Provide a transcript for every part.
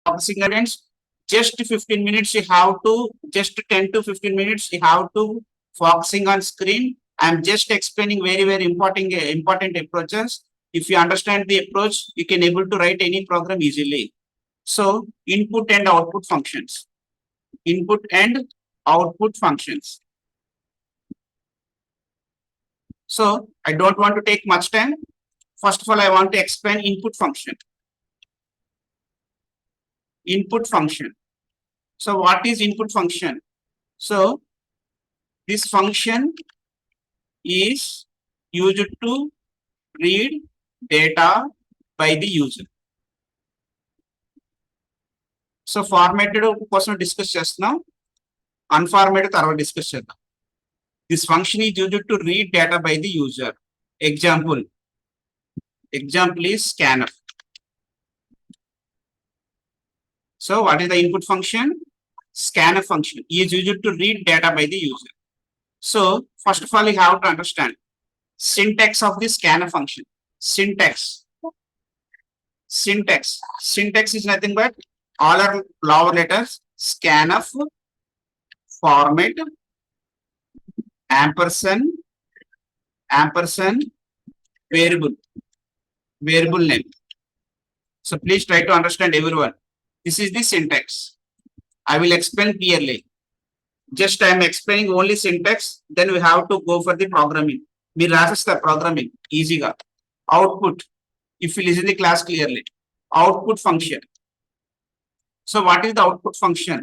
focusing against just 15 minutes you have to, just 10 to 15 minutes you have to focusing on screen. I'm just explaining very important approaches. If you understand the approach, you can able to write any program easily. So input and output functions. Input and output functions. So I don't want to take much time. First of all, I want to explain input function. Input function. So what is input function? So this function is used to read data by the user. So formatted కోసం discuss చేస్తున్నాం, unformatted తర్వాత discuss చేద్దాం. This function is used to read data by the user. Example is scanner. So what is the input function? Scanf function is used to read data by the user. So first of all, you have to understand syntax of the scanf function. Syntax is nothing but all are lower letters. Scanf, format, ampersand, variable name. So please try to understand everyone. This is the syntax. I will explain clearly. Just I am explaining only syntax, then we have to go for the programming. We rases the programming easy ga. Output, if you listen the class clearly. Output function. So what is the output function?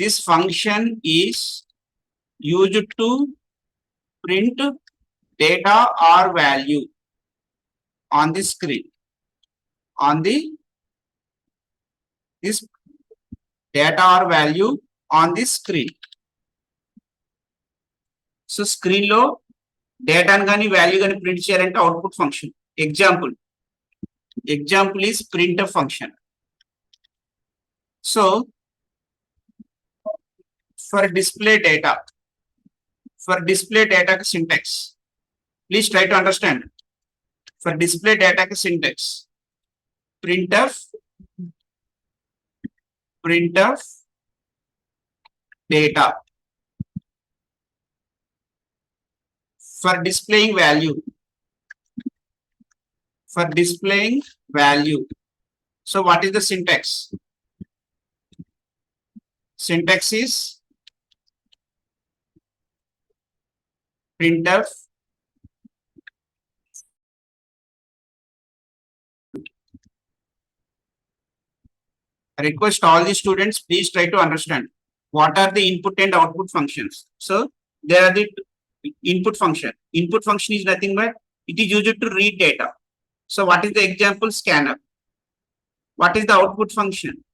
This function is used to print data or value on the screen. This data or value on the screen. So screen lo data gani value gani print cheyalante output function. Example is printf function. So for display data syntax, please try to understand. For display data syntax, printf data. For displaying value. So what is the syntax? Syntax is printf I request all the students, please try to understand what are the input and output functions. So there are the input function. Input function is nothing but it is used to read data. So what is the example? Scanner. What is the output function?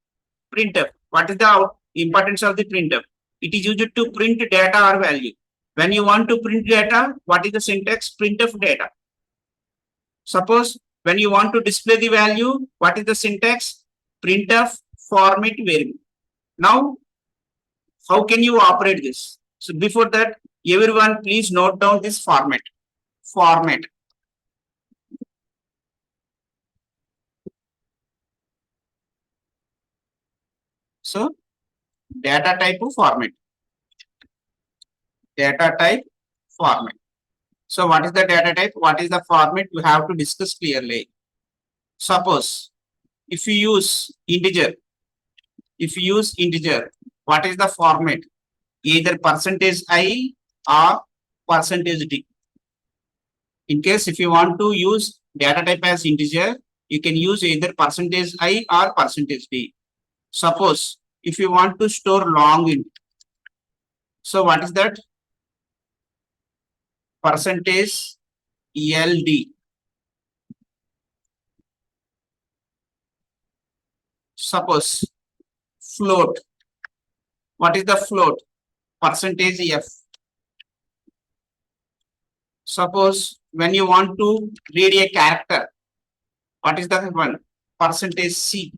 Printf. What is the importance of the printf? It is used to print data or value. When you want to print data, what is the syntax? Printf data. Suppose when you want to display the value, what is the syntax? Printf format variable. Now, how can you operate this? So before that, everyone please note down this format. So data type format. So what is the data type? What is the format? We have to discuss clearly. Suppose if you use integer, what is the format? Either %i or %d. In case if you want to use data type as integer, you can use either %i or %d. Suppose if you want to store long int, so what is that? %ld. Suppose float. What is the float? %f. Suppose when you want to read a character, what is the one? %c.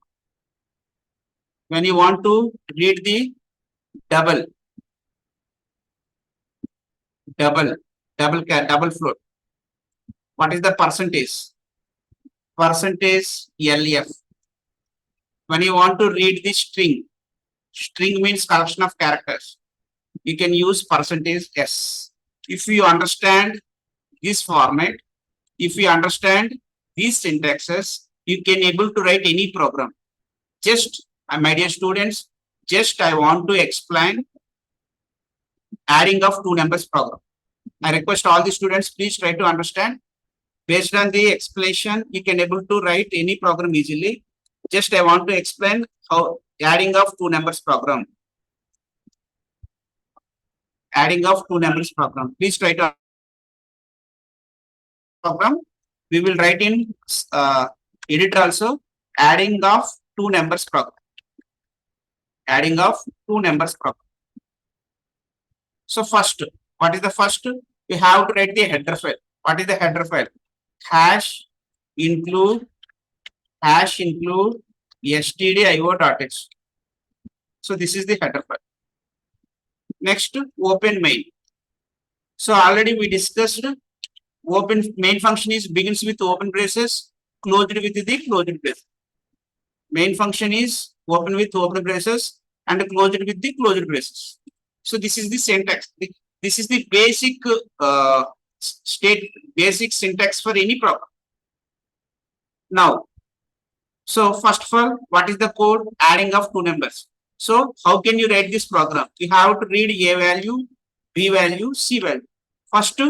When you want to read the double float, what is the percentage? %lf. when you want to read the string means collection of characters. You can use percentage S. If you understand this format, if you understand these syntaxes, you can able to write any program. Just, my dear students, just I want to explain adding of two numbers program. I request all the students, please try to understand. Based on the explanation, you can able to write any program easily. Just I want to explain how adding of two numbers program. Adding of two numbers program. Please try to program. We will write in editor also. Adding of two numbers program. Adding of two numbers program. So first, what is the first? We have to write the header file. What is the header file? Hash include stdio.h. So this is the header file. Next, open main. So already we discussed open main function is begins with open braces, closed with the closed braces. Main function is open with open braces and closed with the closed braces. So this is the syntax. This is the basic basic syntax for any program. Now, so first of all, what is the code? Adding of two numbers. So how can you write this program? We have to read A value, B value, C value. First,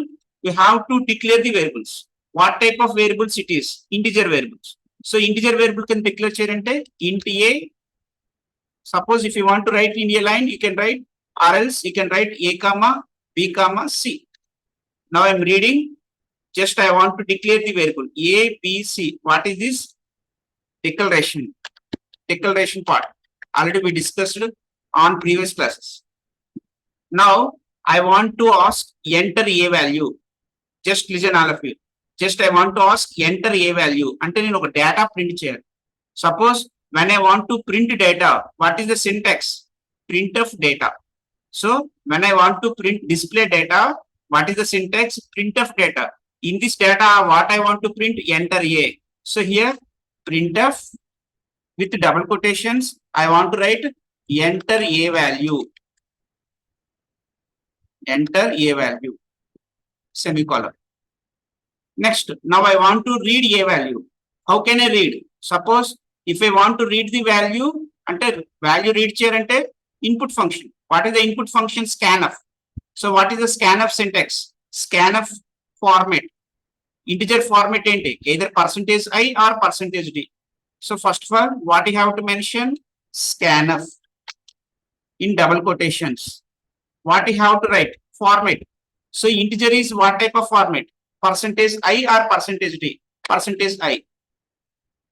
we have to declare the variables. What type of variables it is? Integer variables. So integer variable can declare int A. Suppose if you want to write in a line, you can write, or else you can write A comma B comma C. Now I am reading. Just I want to declare the variable A, B, C. What is this? Declaration part. Already we discussed on previous classes. Now I want to ask enter A value. Just listen all of you. Just I want to ask enter A value. Until you know data print here. Suppose when I want to print data, what is the syntax? Printf data. So when I want to print display data, what is the syntax? Printf data. In this data, what I want to print? Enter A. So here printf with double quotations, I want to write enter A value. Enter A value. Semicolon. Next, now I want to read A value. How can I read? Suppose if I want to read the value, ante value read cheyarante input function. What is the input function? Scanf. So what is the scanf syntax? Scanf format. Integer format enti either %i or %d. So first of all, what you have to mention? Scanf in double quotations. What you have to write? Format. So integer is what type of format? %i or %d? %i.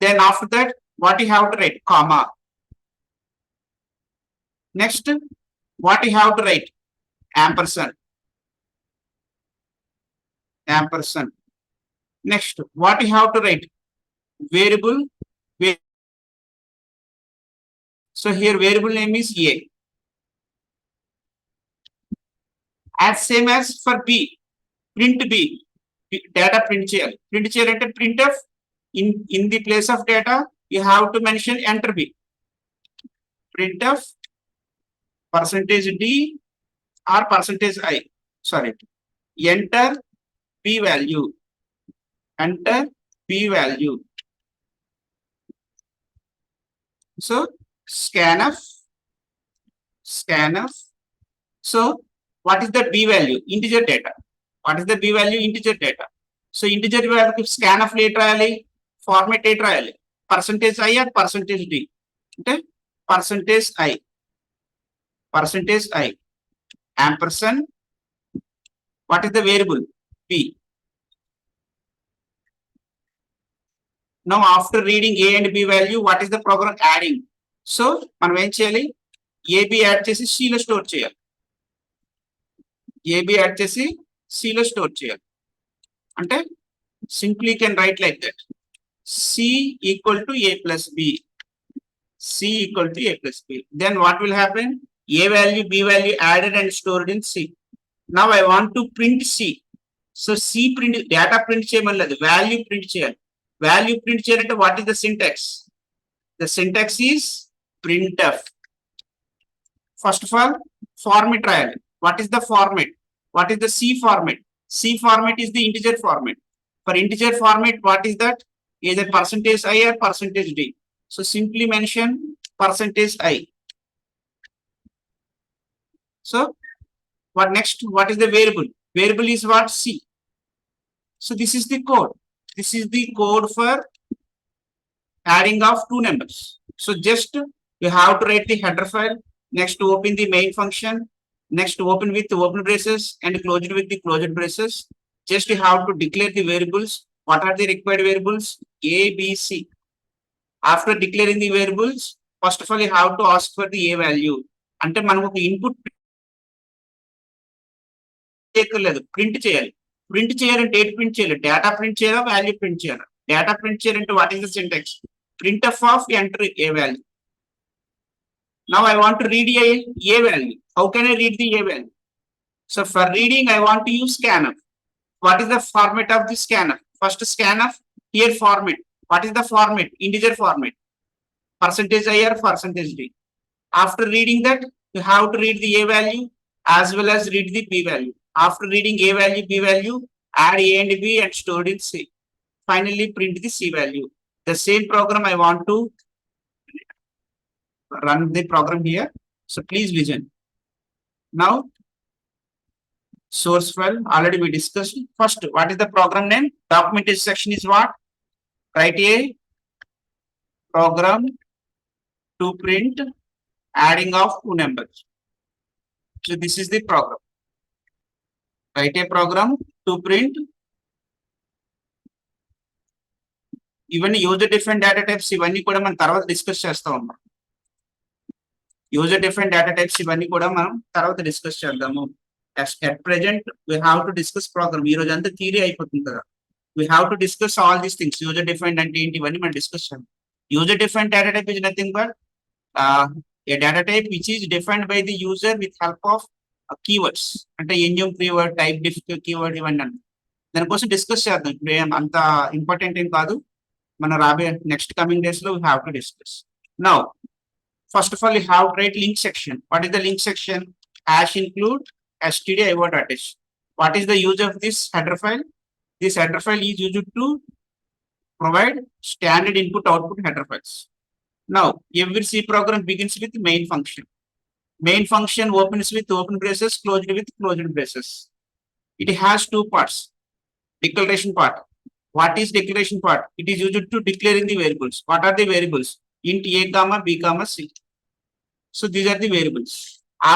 Then after that, what you have to write? Comma. Next, what you have to write? Ampersand. Ampersand. Next, what you have to write? Variable. So here variable name is A. As same as for B. Print B. Data print cheyali. Print cheyalante printf. In the place of data, you have to mention enter B. Printf %d or %i. Sorry. Enter P value. Enter P value. So scanf. So what is the B value? Integer data. What is the B value? Integer data. So integer value scanf later rayali, format later rayali. %i or %d. Okay? %i. Ampersand. What is the variable? P. Now after reading A and B value, what is the program adding? So మనం ఏం చేయాలి? AB add చేసి C లో store చేయాలి. AB add చేసి C లో store చేయాలి. అంటే simply can write like that. C equal to A plus B. C equal to A plus B. Then what will happen? A value, B value added and stored in C. Now I want to print C. So C print, data print చేయమని లేదు, value print చేయాలి. Value print చేయాలంటే what is the syntax? The syntax is printf. First of all, format trial. What is the format? What is the C format? C format is the integer format. For integer format, what is that? Either percentage I or percentage D. So simply mention percentage I. So what next? What is the variable? Variable is what? C. So this is the code. This is the code for adding of two numbers. So just you have to write the header file. Next to open the main function. Next to open with the open braces and close it with the closed braces. Just you have to declare the variables. What are the required variables? A, B, C. After declaring the variables, first of all you have to ask for the A value. అంటే మనం ఒక input చేయక్కర్లేదు, print చేయాలి. Print చేయాలంటే ఏంటి print చేయాలి? Data print చేయాలా, value print చేయాలా? డేటా ప్రింట్ చేయాలంటే what is the syntax? Printf of enter A value. Now I want to read a value. How can I read the A value? So for reading, I want to use scanf. What is the format of the scanf? First scanf, here format. What is the format? Integer format. Percentage I or percentage D. After reading that, you have to read the A value as well as read the B value. After reading A value, B value, add A and B and stored in C. Finally, print the C value. The same program I want to run the program here. So please listen. Now, source file already we discussed. First, what is the program name? Documentation section is what? Write a program to print adding of two numbers. So this is the program. Write a program to print even user different data types. ఇవన్నీ కూడా మనం తర్వాత discuss చేస్తా ఉన్నాం. User different data types ఇవన్నీ కూడా మనం తర్వాత డిస్కస్ చేద్దాము. At present we have to discuss program. ఈ రోజు అంతా థియరీ అయిపోతుంది కదా. We have to discuss all these things. User different అంటే ఏంటి ఇవన్నీ మనం డిస్కస్ చేద్దాం. User different data type is nothing but a data type which is defined by the user with help of keywords. అంటే enum keyword, type diff keyword ఇవన్నీ అంటే దానికోసం discuss చేద్దాం. ఇప్పుడు అంత ఇంపార్టెంట్ ఏం కాదు. మన రాబోయే నెక్స్ట్ కమింగ్ డేస్ లో we have to discuss. Now first of all, you have to write link section. What is the link section? Hash include stdio.h. What is the use of this header file? This header file is used to provide standard input output header files. Now, every C program begins with main function. Main function opens with open braces, closed with closed braces. It has two parts. Declaration part. What is declaration part? It is used to declaring the variables. What are the variables? Int a comma b comma c. So these are the variables.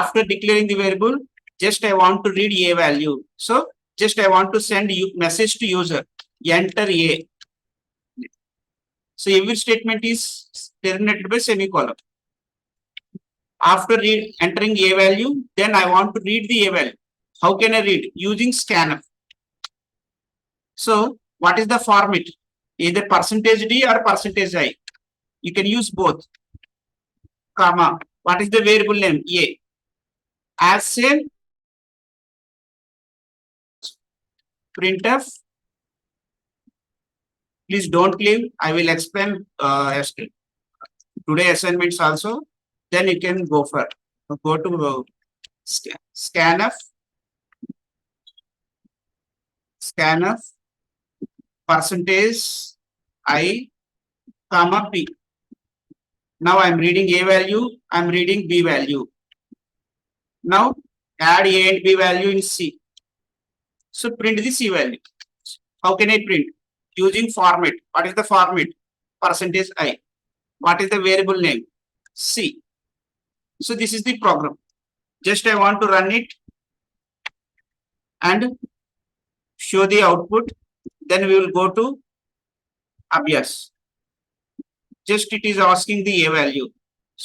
After declaring the variable, just I want to read a value. So just I want to send you message to user. Enter a. So every statement is terminated by semicolon. After entering a value, then I want to read the a value. How can I read? Using scanf. So what is the format? Either percentage D or percentage I. You can use both. Comma. What is the variable name? A. As same printf. Please don't leave. I will explain today assignments also. Then you can go to scanf percentage I comma p. Now I am reading a value. I am reading b value. Now add a and b value in C. So print the C value. How can I print? Using format. What is the format? Percentage I. What is the variable name? C. So this is the program. Just I want to run it and show the output. Then we will go to Abhyas. Just it is asking the A value.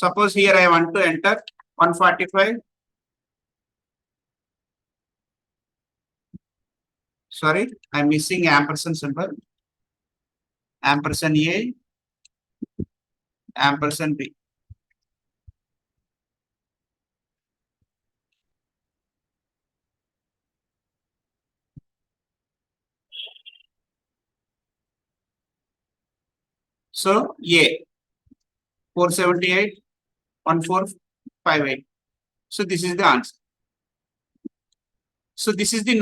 Suppose here I want to enter 145. Sorry, I'm missing ampersand symbol. Ampersand A, ampersand B. So A. 478, 1458. So this is the answer. So this is the